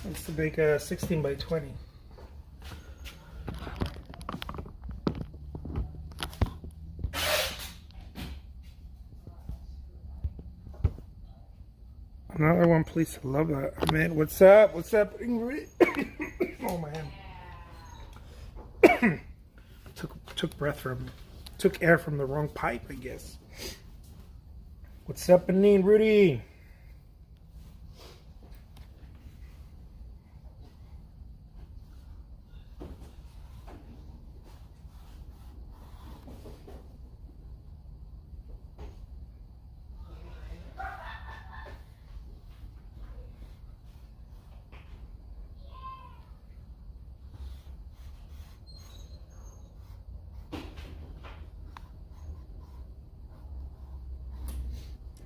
It's to make a 16 by 20. Another one, please. I love that. Man, what's up? What's up? Oh, my hand. Took air from the wrong pipe, I guess. What's up, Benin, Rudy?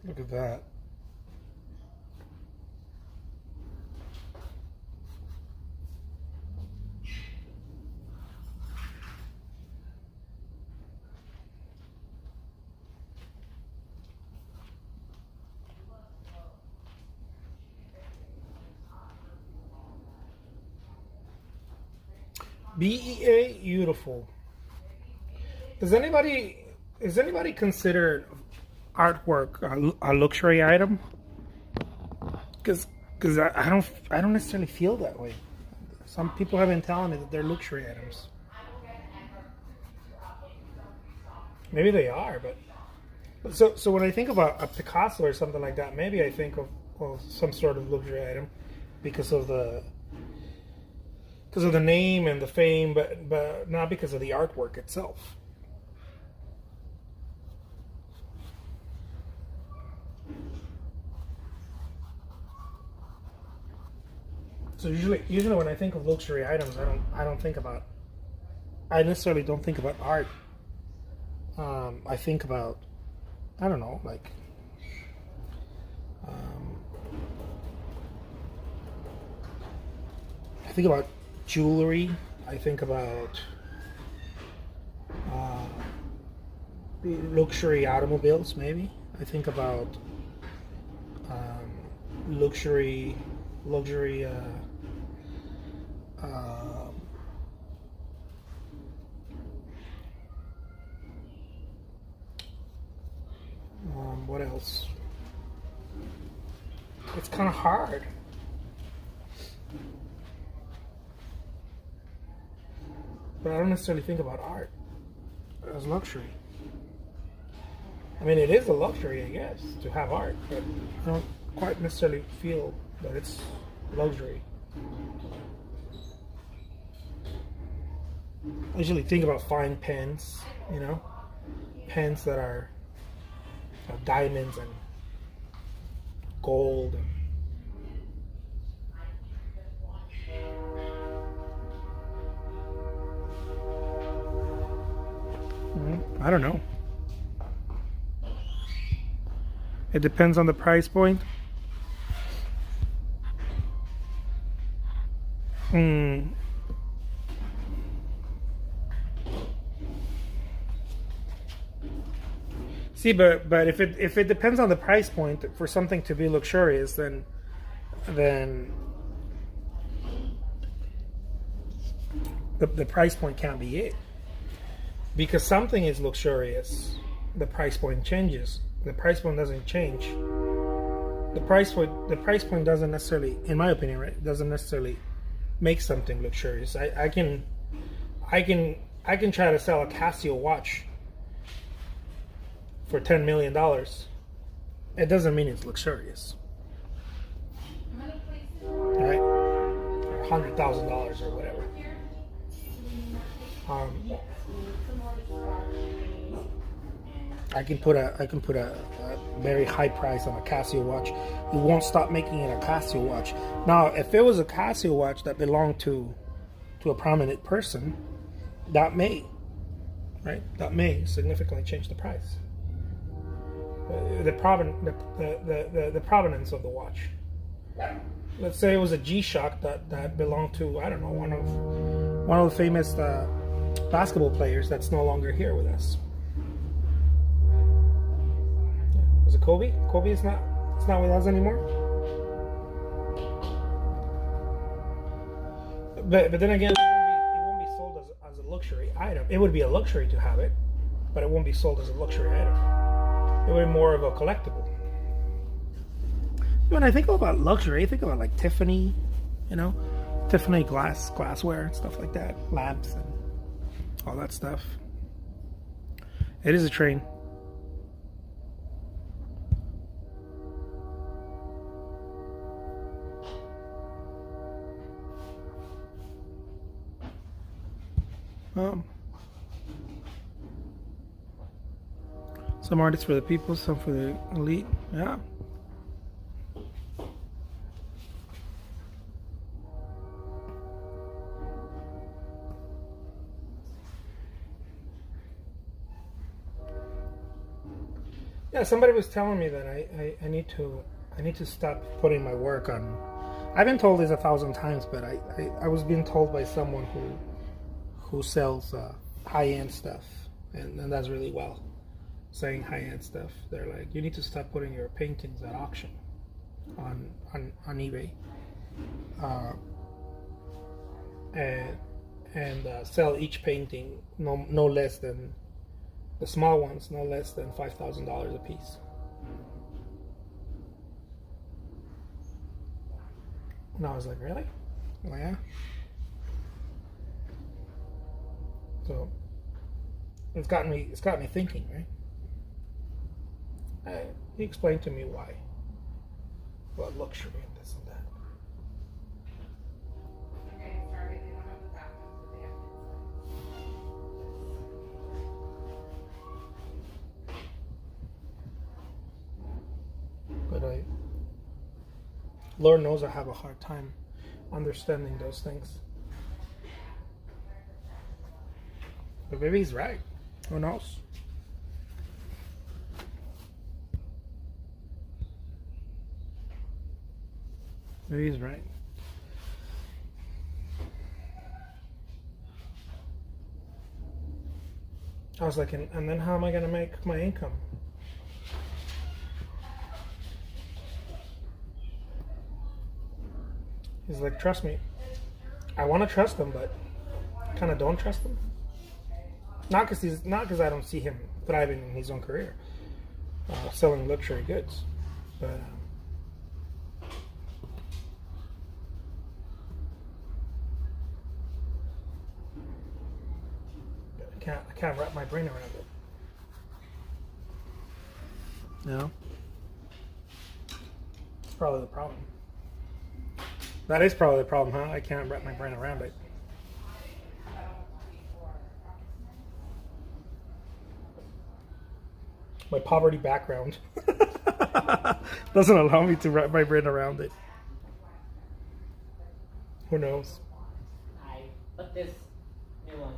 Look at that. BEA, beautiful. Is anybody consider artwork a luxury item? Because I don't necessarily feel that way. Some people have been telling me that they're luxury items. Maybe they are, but so when I think about a Picasso or something like that, maybe I think of some sort of luxury item because of the name and the fame, but not because of the artwork itself. So usually when I think of luxury items, I necessarily don't think about art. I think about, I don't know, like I think about jewelry. I think about luxury automobiles, maybe. I think about luxury. What else? It's kind of hard. But I don't necessarily think about art as luxury. I mean, it is a luxury, I guess, to have art, but I don't quite necessarily feel that it's luxury. I usually think about fine pens, pens that are diamonds and gold. I don't know. It depends on the price point. See, but if it depends on the price point for something to be luxurious, then the price point can't be it. Because something is luxurious, the price point changes. The price point doesn't change. The price point doesn't necessarily, in my opinion, right, doesn't necessarily make something luxurious. I can try to sell a Casio watch for $10 million. It doesn't mean it's luxurious, right? Or $100,000 or whatever. I can put a very high price on a Casio watch. You won't stop making it a Casio watch. Now, if it was a Casio watch that belonged to a prominent person, that may significantly change the price. The provenance of the watch. Let's say it was a G-Shock that belonged to, I don't know, one of the famous basketball players that's no longer here with us. Was it Kobe? Kobe is not with us anymore. but then again, it won't be sold as a luxury item. It would be a luxury to have it, but it won't be sold as a luxury item. It would be more of a collectible. When I think about luxury, I think about like Tiffany, you know, Tiffany glassware and stuff like that, lamps and all that stuff. It is a train. Some artists for the people, some for the elite. Yeah. Yeah, somebody was telling me that I need to stop putting my work on. I've been told this 1,000 times, but I was being told by someone who sells high-end stuff and does really well, saying high-end stuff. They're like, you need to stop putting your paintings at auction on eBay, and sell each painting no less than, the small ones, no less than $5,000 a piece. And I was like, really? Well, yeah. So it's got me thinking, right? He explained to me why. About luxury and this and that. But Lord knows I have a hard time understanding those things. But maybe he's right. Who knows? Maybe he's right. I was like, and then how am I going to make my income? He's like, trust me. I want to trust him, but I kind of don't trust him. Not because I don't see him thriving in his own career, selling luxury goods, but I can't wrap my brain around it. No, it's probably the problem. That is probably the problem, huh? I can't wrap my brain around it. My poverty background doesn't allow me to wrap my brain around it. Who knows? But this new one.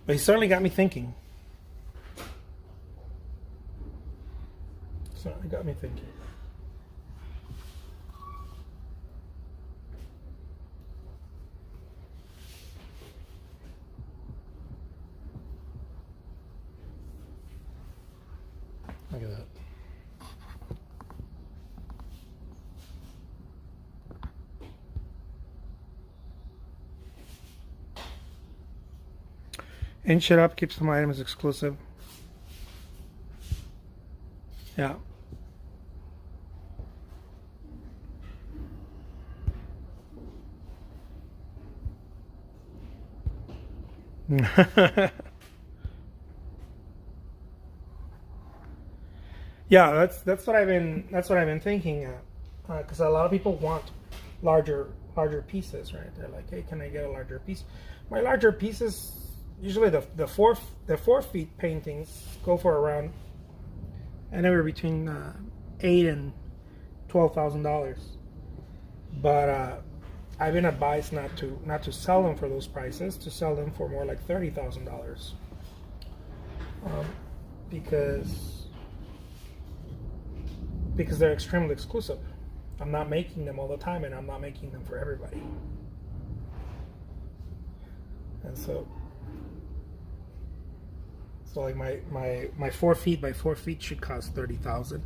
But he certainly got me thinking. Certainly got me thinking. Look at that. Inch it up, keeps some items exclusive. Yeah. Yeah, that's what I've been thinking. Because a lot of people want larger pieces, right? They're like, hey, can I get a larger piece? My larger pieces, usually the 4 feet paintings go for around anywhere between $8,000 and $12,000. But I've been advised not to sell them for those prices, to sell them for more like $30,000. Because because they're extremely exclusive. I'm not making them all the time, and I'm not making them for everybody. And so like my 4 feet by 4 feet should cost 30,000.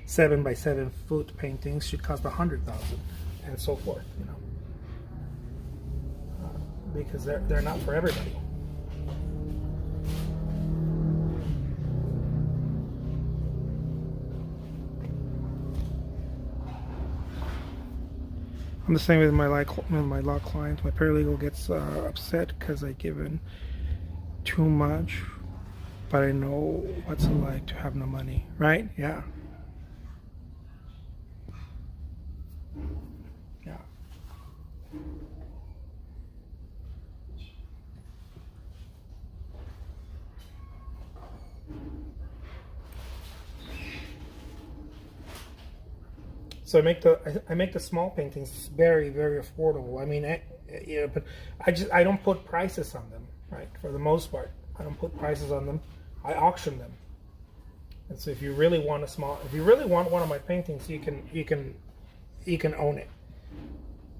7 by 7 foot paintings should cost 100,000, and so forth. You know, because they're not for everybody. I'm the same with my law client. My paralegal gets upset because I give in too much, but I know what's it like to have no money, right? Yeah. Yeah. So I make the small paintings very, very affordable. I mean, yeah, but I don't put prices on them, right? For the most part, I don't put prices on them. I auction them. And so if you really want one of my paintings, you can own it.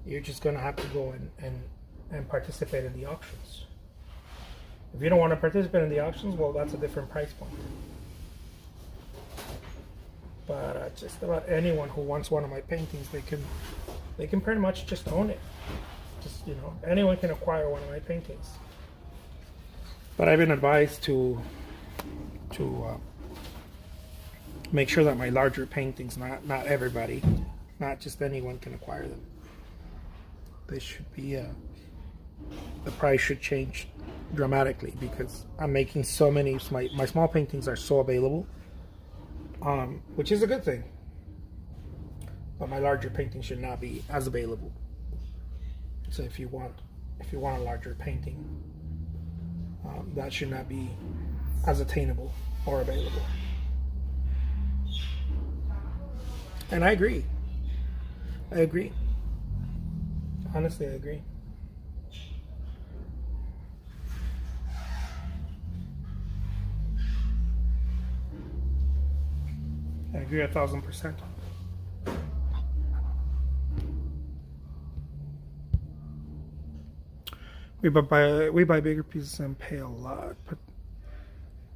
You're just gonna have to go and participate in the auctions. If you don't want to participate in the auctions, well, that's a different price point. But just about anyone who wants one of my paintings, they can pretty much just own it. Just, you know, anyone can acquire one of my paintings. But I've been advised to make sure that my larger paintings, not everybody, not just anyone can acquire them. They should be the price should change dramatically, because I'm making so many. My small paintings are so available. Which is a good thing, but my larger painting should not be as available. So if you want a larger painting, that should not be as attainable or available. And I agree. Honestly, I agree. I agree 1,000%. We buy bigger pieces and pay a lot, but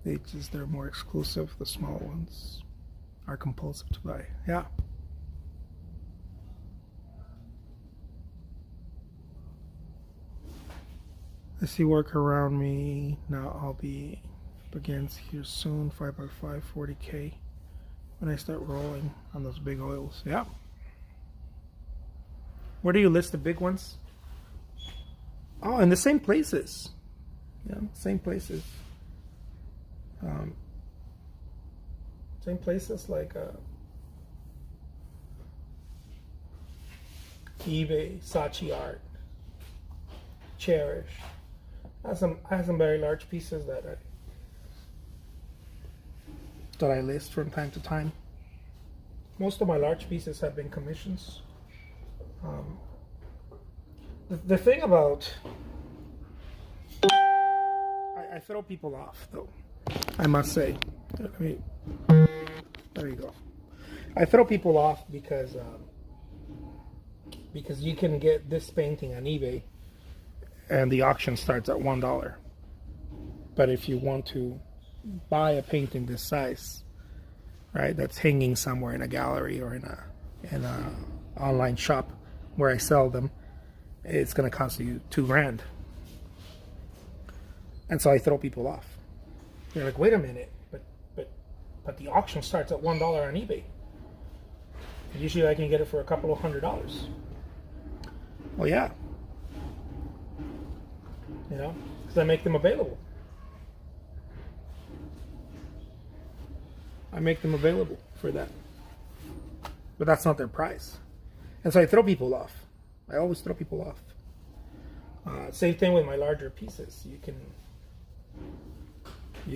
they're more exclusive. The small ones are compulsive to buy. Yeah. I see work around me now. I'll be up against here soon. 5x5, 40K. When I start rolling on those big oils. Yeah. Where do you list the big ones? Oh, in the same places. Yeah, same places. Same places like eBay, Saatchi Art, Cherish. I have some very large pieces that I list from time to time. Most of my large pieces have been commissions. The thing about I throw people off, though, I must say. There you go. I throw people off because you can get this painting on eBay and the auction starts at $1. But if you want to buy a painting this size, right, that's hanging somewhere in a gallery or in a online shop where I sell them, it's going to cost you $2,000. And so I throw people off. They're like, wait a minute, but the auction starts at $1 on eBay. Usually I can get it for a couple of $100. Well, yeah, you know, because I make them available. I make them available for that. But that's not their price. And so I throw people off. I always throw people off. Same thing with my larger pieces. You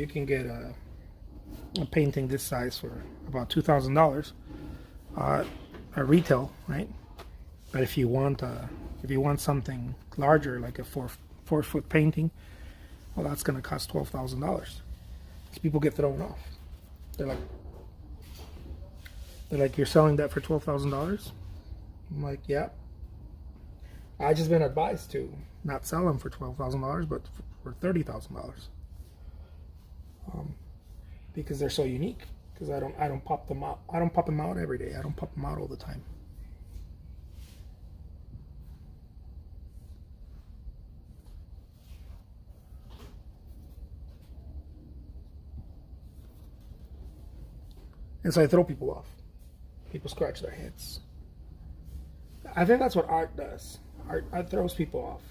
can get a painting this size for about $2,000 at retail, right? But if you want something larger, like a four foot painting, well, that's going to cost $12,000. People get thrown off. They're like, They're like, you're selling that for $12,000? I'm like, yeah. I just been advised to not sell them for $12,000, but for $30,000. Because they're so unique. Because I don't pop them out. I don't pop them out every day. I don't pop them out all the time. And so I throw people off. People scratch their heads. I think that's what art does. Art throws people off.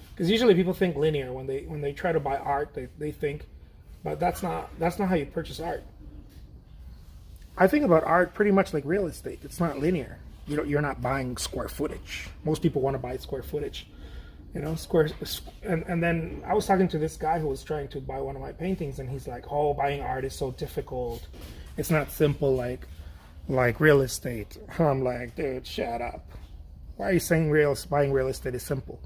Because usually people think linear when they try to buy art. They think, but that's not how you purchase art. I think about art pretty much like real estate. It's not linear. You're not buying square footage. Most people want to buy square footage. And then I was talking to this guy who was trying to buy one of my paintings, and he's like, "Oh, buying art is so difficult. It's not simple like real estate." I'm like, "Dude, shut up. Why are you saying buying real estate is simple?"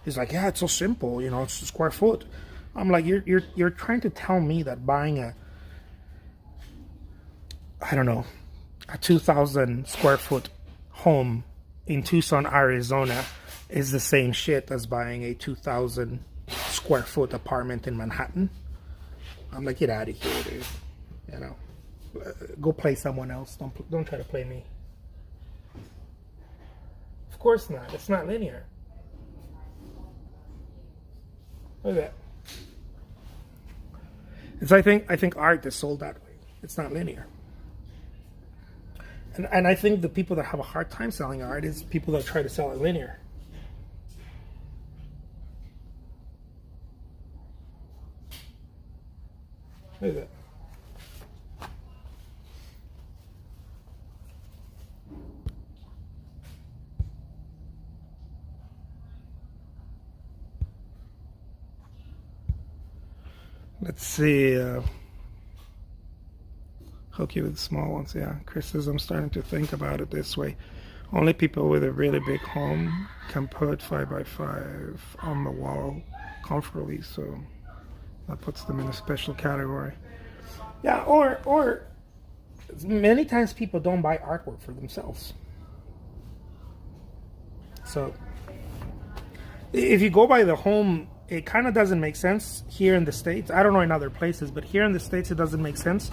He's like, "Yeah, it's so simple. It's a square foot." I'm like, "You're trying to tell me that buying a 2,000 square foot home in Tucson, Arizona, is the same shit as buying a 2,000 square foot apartment in Manhattan?" I'm like, "Get out of here, dude. Go play someone else. Don't try to play me." Of course not. It's not linear. Look at that. I think art is sold that way. It's not linear. And I think the people that have a hard time selling art is people that try to sell it linear. Look at that. Let's see. Hook you with small ones. Yeah, Chris says, "I'm starting to think about it this way. Only people with a really big home can put 5x5 on the wall comfortably, so that puts them in a special category." Yeah, or many times people don't buy artwork for themselves. So if you go by the home, it kind of doesn't make sense here in the States. I don't know in other places, but here in the States it doesn't make sense.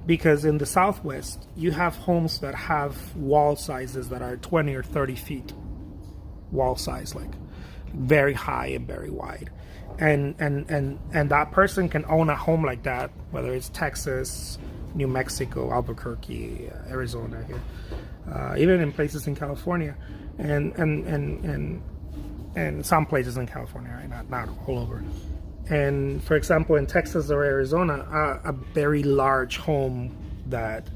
Because in the Southwest, you have homes that have wall sizes that are 20 or 30 feet wall size, like very high and very wide. And that person can own a home like that, whether it's Texas, New Mexico, Albuquerque, Arizona here, even in places in California, and some places in California, right? Not all over. And for example, in Texas or Arizona, a very large home that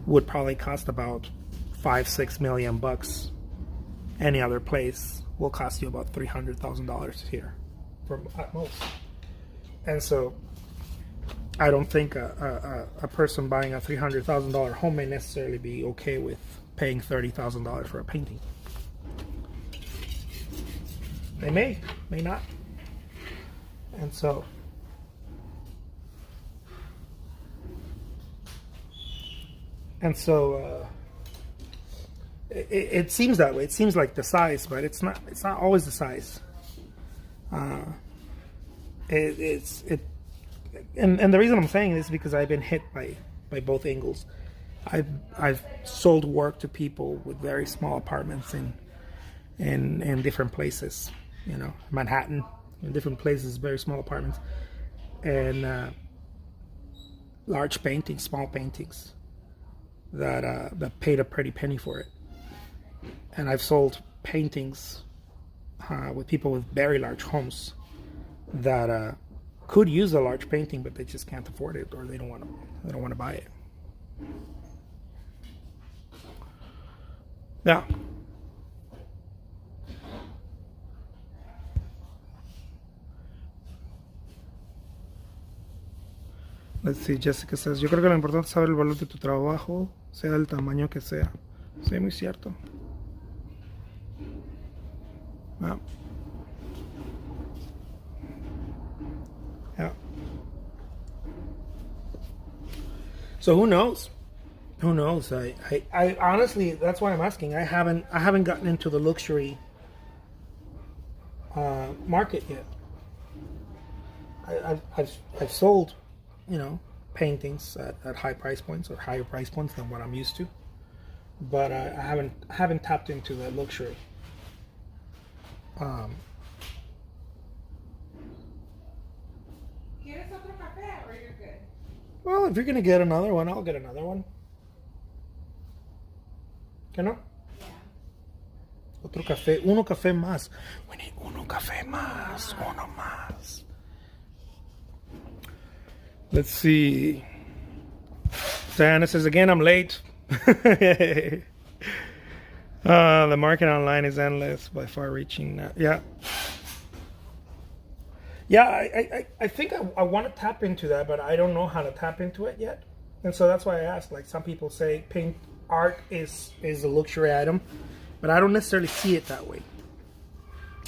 would probably cost about $5-6 million any other place will cost you about $300,000 here, at most. And so, I don't think a person buying a $300,000 home may necessarily be okay with paying $30,000 for a painting. They may not. And so, it seems that way. It seems like the size, but it's not. It's not always the size. And the reason I'm saying this is because I've been hit by both angles. I've sold work to people with very small apartments in different places. Manhattan. In different places, very small apartments, and large paintings, small paintings that paid a pretty penny for it. And I've sold paintings with people with very large homes that could use a large painting, but they just can't afford it, or they don't want to buy it. Yeah. Let's see, Jessica says, "Yo creo que lo importante es saber el valor de tu trabajo, sea del tamaño que sea." Sí, muy cierto. Yeah. Yeah. So who knows? Who knows? I honestly, that's why I'm asking. I haven't gotten into the luxury market yet. I've sold, paintings at high price points or higher price points than what I'm used to, but I haven't tapped into the luxury. ¿Quieres otro café or you're good? Well, if you're gonna get another one, I'll get another one. ¿Qué no? Yeah. Otro café, uno café más. We need uno café más, uno más. Let's see. Diana says again, I'm late. The market online is endless, by far reaching. Yeah. Yeah, I think I want to tap into that, but I don't know how to tap into it yet. And so that's why I asked. Like, some people say paint art is a luxury item, but I don't necessarily see it that way.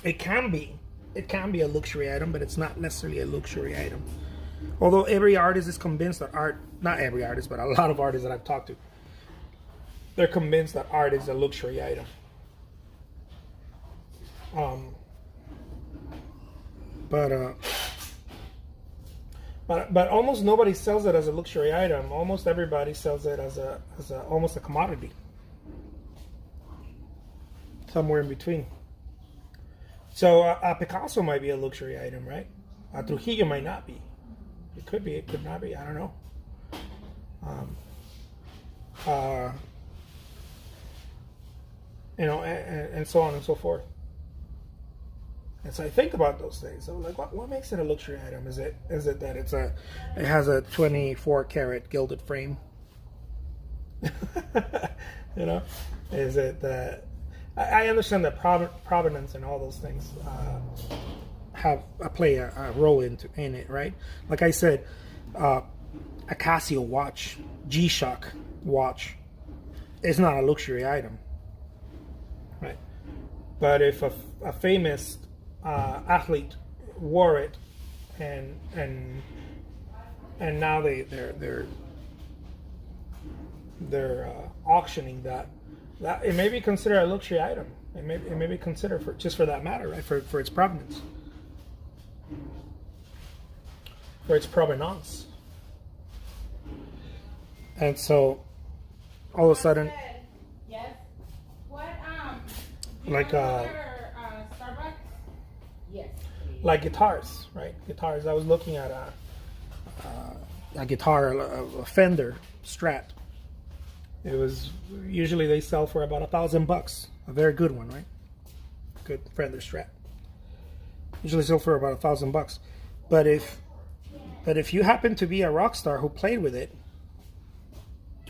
It can be a luxury item, but it's not necessarily a luxury item. Although every artist is convinced that art, not every artist, but a lot of artists that I've talked to, they're convinced that art is a luxury item. But almost nobody sells it as a luxury item. Almost everybody sells it as almost a commodity. Somewhere in between. So a Picasso might be a luxury item, right? A Trujillo might not be. It could be. It could not be. I don't know. And so on and so forth. And so I think about those things. So like, what makes it a luxury item? Is it that it has a 24 karat gilded frame? Is it that I understand that provenance and all those things play a role in it, right? Like I said, a Casio watch, G-Shock watch, is not a luxury item, right? But if a famous athlete wore it, and now they're auctioning that it may be considered a luxury item. It may be considered for that matter, right? For its provenance, for its provenance, and so all of a sudden, Yes. What like Starbucks? Yes. like guitars, right? Guitars. I was looking at a guitar, a Fender Strat. It was usually they sell for about $1,000. A very good one, right? Good Fender Strat. Usually sell for about $1,000. But if you happen to be a rock star who played with it,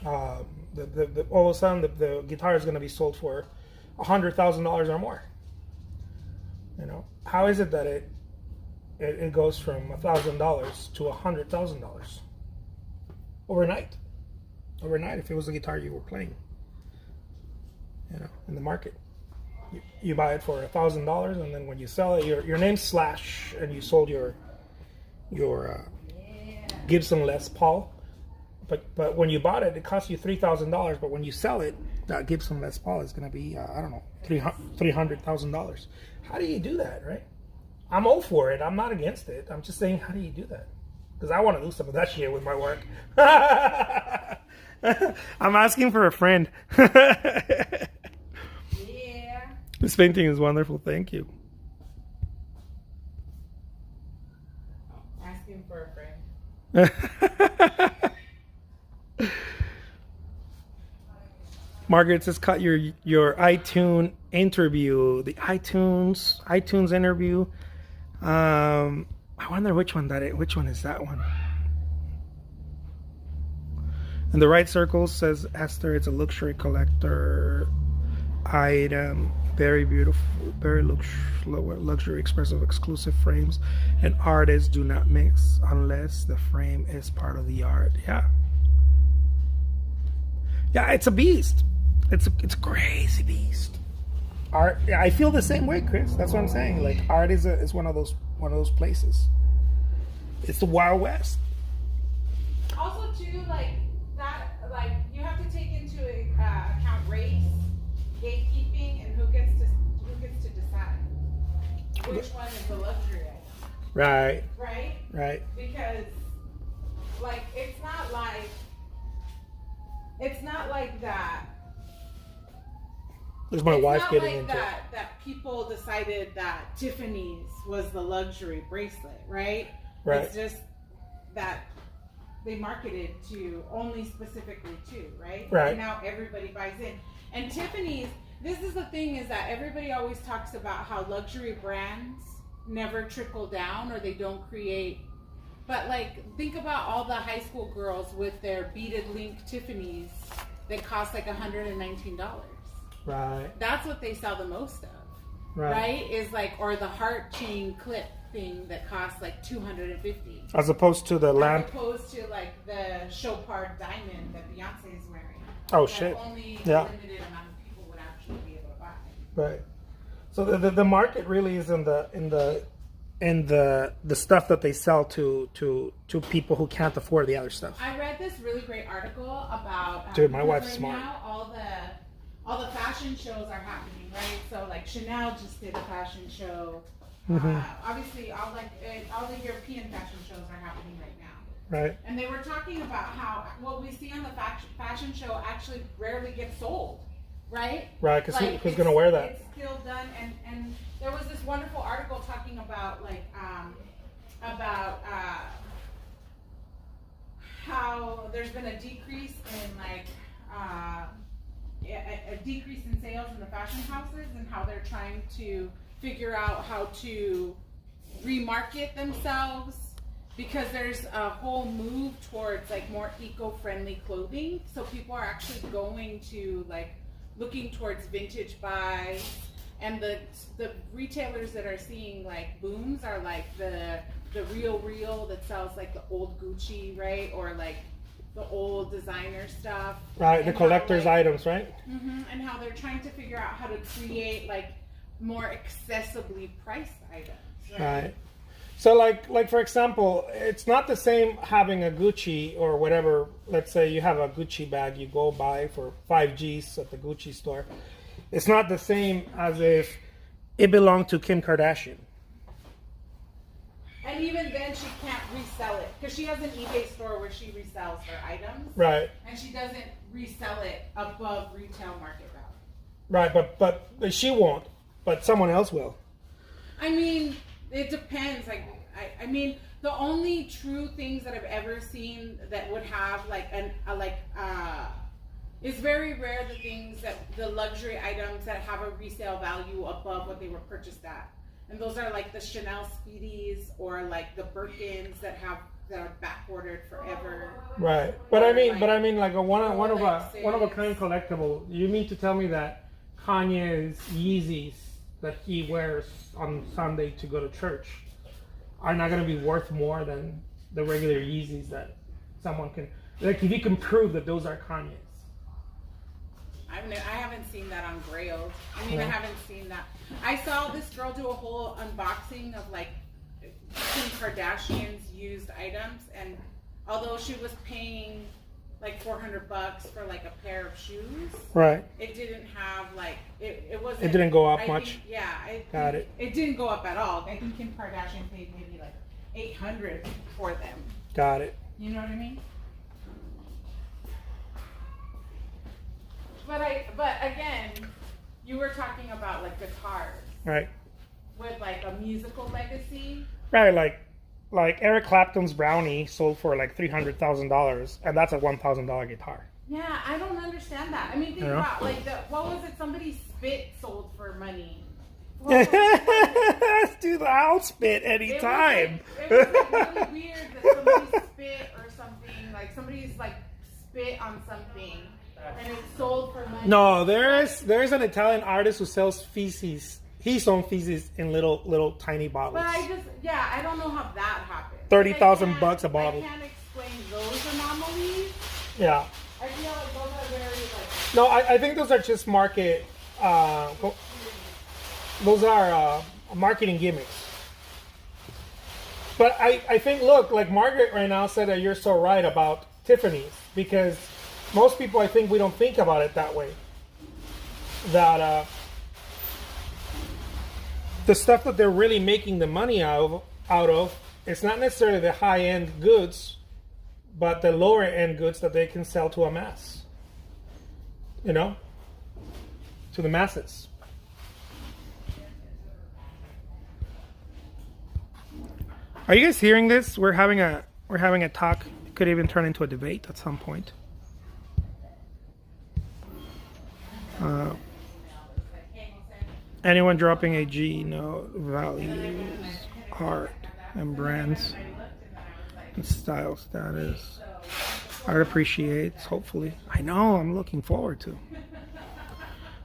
all of a sudden the guitar is going to be sold for $100,000 or more. How is it that it goes from $1,000 to $100,000 overnight? Overnight, if it was a guitar you were playing, in the market, you buy it for $1,000, and then when you sell it, your name's Slash, and you sold your Gibson Les Paul, but when you bought it, it cost you $3,000. But when you sell it, that Gibson Les Paul is going to be $300,000. How do you do that, right? I'm all for it. I'm not against it. I'm just saying, how do you do that? Because I want to do some of that shit with my work. I'm asking for a friend. Yeah. This painting is wonderful. Thank you. Asking for a friend. Margaret says, cut your iTunes interview. The iTunes interview. I wonder which one is that one. In the right circle says Esther, it's a luxury collector item, very beautiful, very luxury, expressive, exclusive frames, and artists do not mix unless the frame is part of the art. Yeah, it's a beast. It's a crazy beast. Art. I feel the same way, Chris. That's what I'm saying. Like, art is one of those places. It's the Wild West. Also, too, like that, like you have to take into account race, gatekeeping, and who gets to decide which one is the luxury item, Right. right? Right. Because like it's not like that. There's my It's wife not getting like into it. that people decided that Tiffany's was the luxury bracelet, right? Right. It's just that they marketed to only specifically to, right? Right. And now everybody buys in. And Tiffany's, this is the thing, is that everybody always talks about how luxury brands never trickle down or they don't create. But like, think about all the high school girls with their beaded link Tiffany's that cost like $119. Right. That's what they sell the most of, Right. right? Is like, or the heart chain clip thing that costs like $250. As opposed to the lamp. As opposed to like the Chopard diamond that Beyonce is wearing. Oh, that shit. Only Yeah. a limited amount of people would actually be able to buy. Right. So the market really is in the stuff that they sell to people who can't afford the other stuff. I read this really great article about Dude, my because wife's right smart. now all the fashion shows are happening, right? So like Chanel just did a fashion show. Obviously, all the European fashion shows are happening right now. Right. And they were talking about how what we see on the fashion show actually rarely gets sold, right? Right, because who's it's- going to wear that? It's still done, and there was this wonderful article talking about like how there's been a decrease in like a decrease in sales in the fashion houses and how they're trying to figure out how to remarket themselves because there's a whole move towards like more eco-friendly clothing. So people are actually going to like looking towards vintage buys, and the retailers that are seeing like booms are like the Real that sells like the old Gucci, right? Or like the old designer stuff. Right, the And how, collector's like, items, right? and how they're trying to figure out how to create like more accessibly priced items. Right. So like for example, it's not the same having a Gucci or whatever. Let's say you have a Gucci bag you go buy for 5 G's at the Gucci store. It's not the same as if it belonged to Kim Kardashian. And even then, she can't resell it because she has an eBay store where she resells her items. Right. And she doesn't resell it above retail market value. Right, but she won't. But someone else will. I mean, it depends. Like, I mean, the only true things that I've ever seen that would have it's very rare the things that the luxury items that have a resale value above what they were purchased at. And those are like the Chanel Speedies or like the Birkins that are back ordered forever. Right. But I mean like a one of a Rolexes. kind collectible. You mean to tell me that Kanye's Yeezys that he wears on Sunday to go to church are not going to be worth more than the regular Yeezys that someone can, like, if you can prove that those are Kanye's. I haven't seen that on Grailed. I mean, Yeah. I haven't seen that. I saw this girl do a whole unboxing of like Kim Kardashian's used items, and although she was paying like $400 for like a pair of shoes, Right. it didn't have like it wasn't. It didn't go up I much? think- yeah, Got it. It didn't go up at all. I think Kim Kardashian paid maybe like $800 for them. Got it. You know what I mean? But again, you were talking about like guitars Right. with like a musical legacy. Right. Like Eric Clapton's Brownie sold for like $300,000, and that's a $1,000 guitar. Yeah, I don't understand that. I mean, think Yeah. about like what was it? Somebody's spit sold for money. Dude, I'll spit anytime. It was like really weird that somebody spit or something. Like somebody's like spit on something, and it's sold for money. No, there's an Italian artist who sells feces, his own feces in little tiny bottles. But I don't know how that happened. $30,000 a bottle. I can't explain those anomalies. Yeah. I feel like those are very like. No, I think those are just market. Those are marketing gimmicks. But I think, look, like Margaret right now said that you're so right about Tiffany's, because most people, I think, we don't think about it that way. That the stuff that they're really making the money out of, it's not necessarily the high-end goods, but the lower-end goods that they can sell to a mass. You know, to the masses. Are you guys hearing this? We're having a talk. It could even turn into a debate at some point. Anyone dropping a G? No, values, art, and brands, and style status. Art appreciates, hopefully. I know, I'm looking forward to.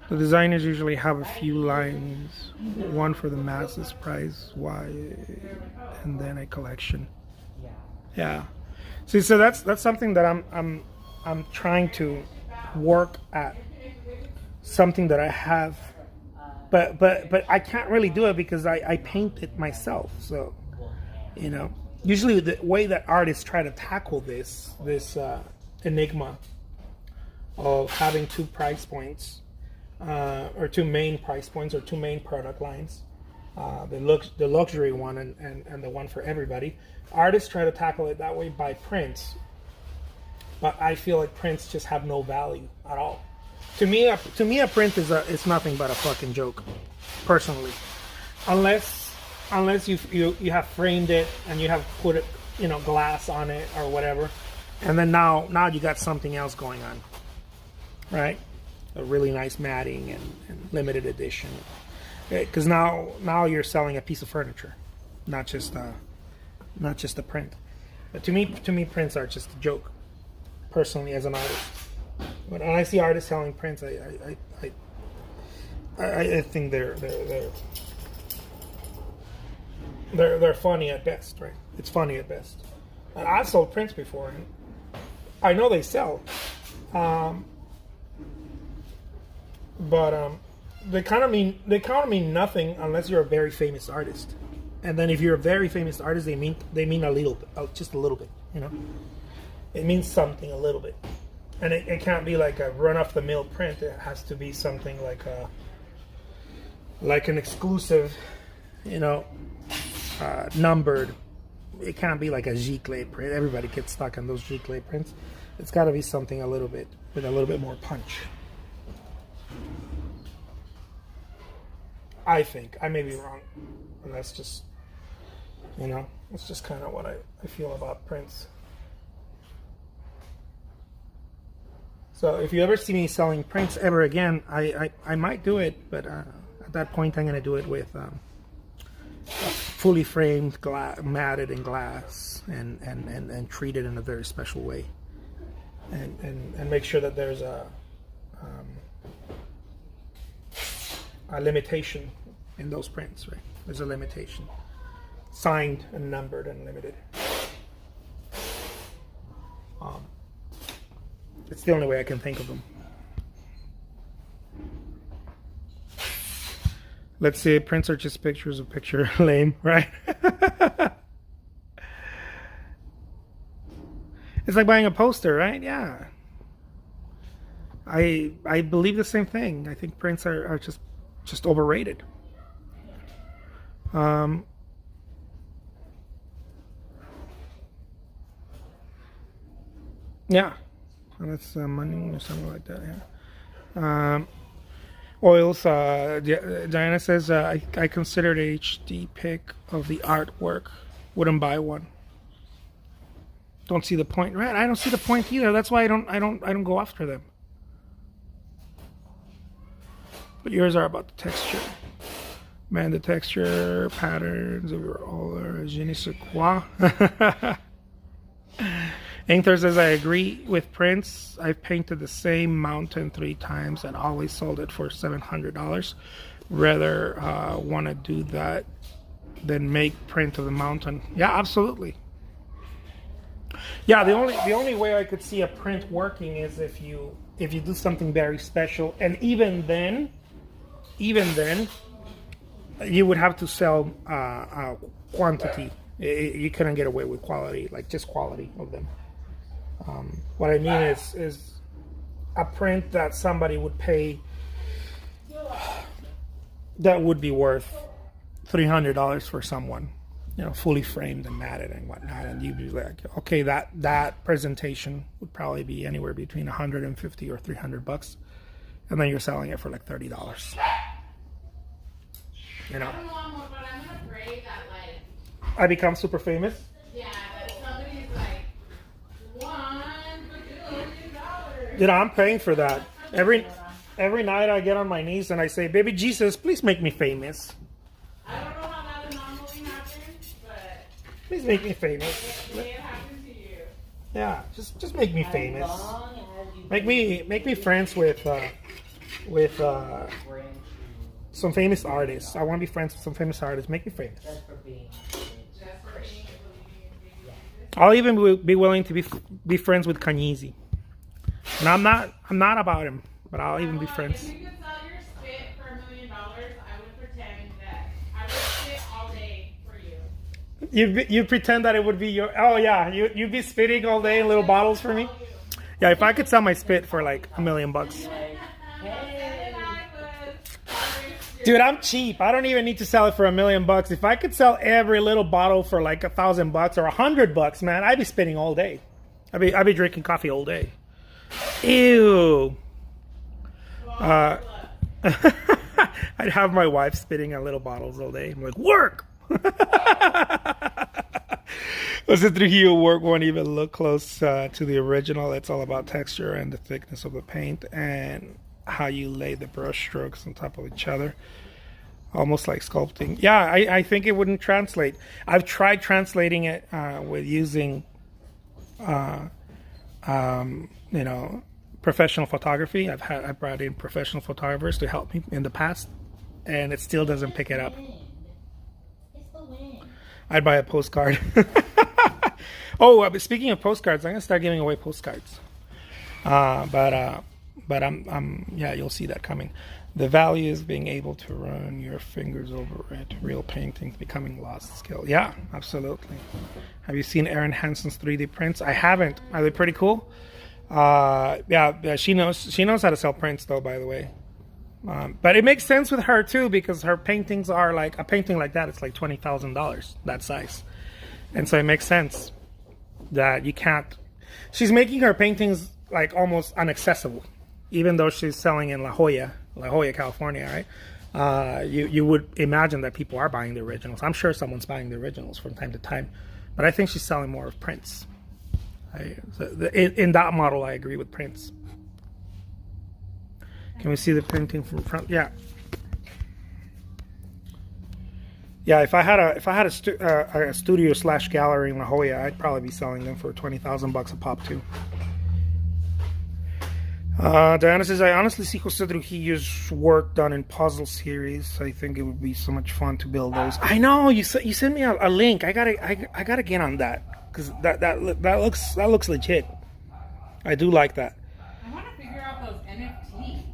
The designers usually have a few lines, one for the masses price, why, and then a collection. Yeah. See, so that's something that I'm trying to work at. Something that I have, but I can't really do it because I paint it myself. So, you know, usually the way that artists try to tackle this enigma of having two price points, or two main price points, or two main product lines, the luxury one and the one for everybody. Artists try to tackle it that way by prints, but I feel like prints just have no value at all. To me, a print is nothing but a fucking joke, personally, unless you have framed it and you have put it, you know, glass on it or whatever, and then now you got something else going on, right? A really nice matting and limited edition, because now you're selling a piece of furniture, not just a print. But to me, prints are just a joke, personally, as an artist. When I see artists selling prints, I think they're funny at best, right? It's funny at best. And I've sold prints before, and I know they sell, but they kind of mean nothing unless you're a very famous artist. And then if you're a very famous artist, they mean a little bit, just a little bit, you know. It means something a little bit. And it can't be like a run-off-the-mill print. It has to be something like an exclusive, you know, numbered. It can't be like a Giclée print. Everybody gets stuck on those Giclée prints. It's got to be something a little bit with a little bit more punch. I think. I may be wrong. And that's just, you know, that's just kind of what I feel about prints. So if you ever see me selling prints ever again, I might do it, but at that point I'm going to do it with fully framed, matted in glass, and treated in a very special way, and make sure that there's a limitation in those prints, right? There's a limitation, signed and numbered and limited. It's the only way I can think of them. Let's see, prints are just pictures of picture. Lame, right? It's like buying a poster, right? Yeah. I believe the same thing. I think prints are just overrated. Yeah. That's money or something like that, yeah. Oils, Diana says, I considered HD pic of the artwork. Wouldn't buy one. Don't see the point. Right, I don't see the point either. That's why I don't go after them. But yours are about the texture. Man, the texture, patterns, overall, je ne sais quoi. Inkthor says, I agree with prints. I've painted the same mountain 3 times and always sold it for $700. Rather want to do that than make print of the mountain. Yeah, absolutely. Yeah, the only way I could see a print working is if you do something very special, and even then, you would have to sell quantity. You couldn't get away with quality, like just quality of them. What I mean is a print that somebody would pay that would be worth $300 for someone, fully framed and matted and whatnot, and you'd be like, okay, that presentation would probably be anywhere between $150 or $300, and then you're selling it for like $30. I don't know, but I'm afraid that I become super famous. that somebody's like $1 Dude, I'm paying for that. Every night I get on my knees and I say, baby Jesus, please make me famous. I don't know how that anomaly happened, but Please make me famous. it happened to you. Yeah, just make me famous. As long as you Make me friends with branch some famous artists. I want to be friends with some famous artists. Make me famous. just for being Just for being I'll even be willing to be friends with Kanye. And I'm not about him, but I'll even be friends. If you could sell your spit for $1 million, I would pretend that I would spit all day for you. You pretend that it would be your. Oh yeah, you'd be spitting all day in little bottles for me. Yeah, if I could sell my spit for like $1 million. like, hey, And I would. Dude, I'm cheap. I don't even need to sell it for $1 million. If I could sell every little bottle for like $1,000 or $100, man, I'd be spitting all day. I'd be drinking coffee all day. Ew. I'd have my wife spitting on little bottles all day. I'm like, work. Jose Trujillo work won't even look close to the original. It's all about texture and the thickness of the paint and how you lay the brush strokes on top of each other. Almost like sculpting. Yeah, I think it wouldn't translate. I've tried translating it with using, professional photography. I brought in professional photographers to help me in the past, and it still doesn't pick it up. it's the wind. I'd buy a postcard. Oh, speaking of postcards, I'm gonna start giving away postcards. But I'm yeah, you'll see that coming. The value is being able to run your fingers over it. Real paintings becoming lost skill. Yeah, absolutely. Have you seen Erin Hansen's 3D prints? I haven't. Are they pretty cool? Yeah, she knows how to sell prints though, by the way. But it makes sense with her too, because her paintings are like, a painting like that, it's like $20,000, that size. And so it makes sense that you can't, she's making her paintings like almost inaccessible, even though she's selling in La Jolla, California, right? You would imagine that people are buying the originals. I'm sure someone's buying the originals from time to time, but I think she's selling more of prints. In that model, I agree with prints. Can we see the painting from front? Yeah. Yeah, if I had a studio / gallery in La Jolla, I'd probably be selling them for $20,000 a pop too. Diana says, I honestly see Jose Trujillo's work done in puzzle series. I think it would be so much fun to build those. I know, you sent me a link. I gotta get on that, because that looks legit. I do like that. I want to figure out those NFTs.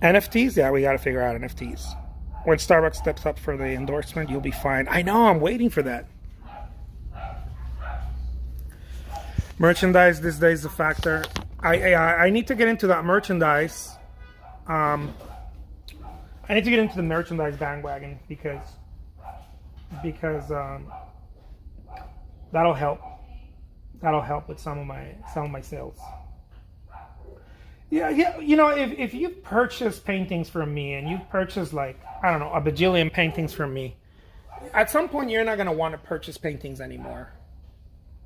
NFTs? Yeah, we gotta figure out NFTs. When Starbucks steps up for the endorsement, you'll be fine. I know, I'm waiting for that. Merchandise these days is a factor. I need to get into that merchandise. I need to get into the merchandise bandwagon because that'll help. That'll help with some of my sales. Yeah. If you've purchased paintings from me and you've purchased like, I don't know, a bajillion paintings from me, at some point you're not gonna want to purchase paintings anymore.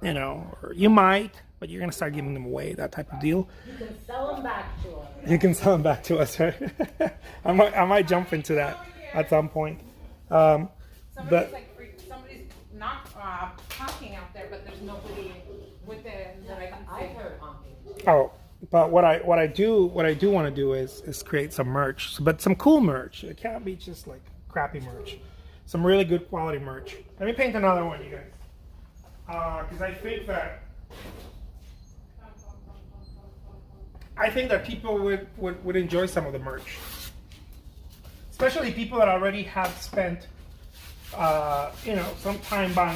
Or you might, but you're gonna start giving them away, that type of deal. You can sell them back to us. You can sell them back to us, right? I might jump into that at some point. Somebody's But not honking out there, but there's nobody with it that I can I say. heard honking. oh, but what I do want to do is create some merch, but some cool merch. It can't be just like crappy merch. Some really good quality merch. Let me paint another one, you guys. Because I think that people would enjoy some of the merch, especially people that already have spent some time buying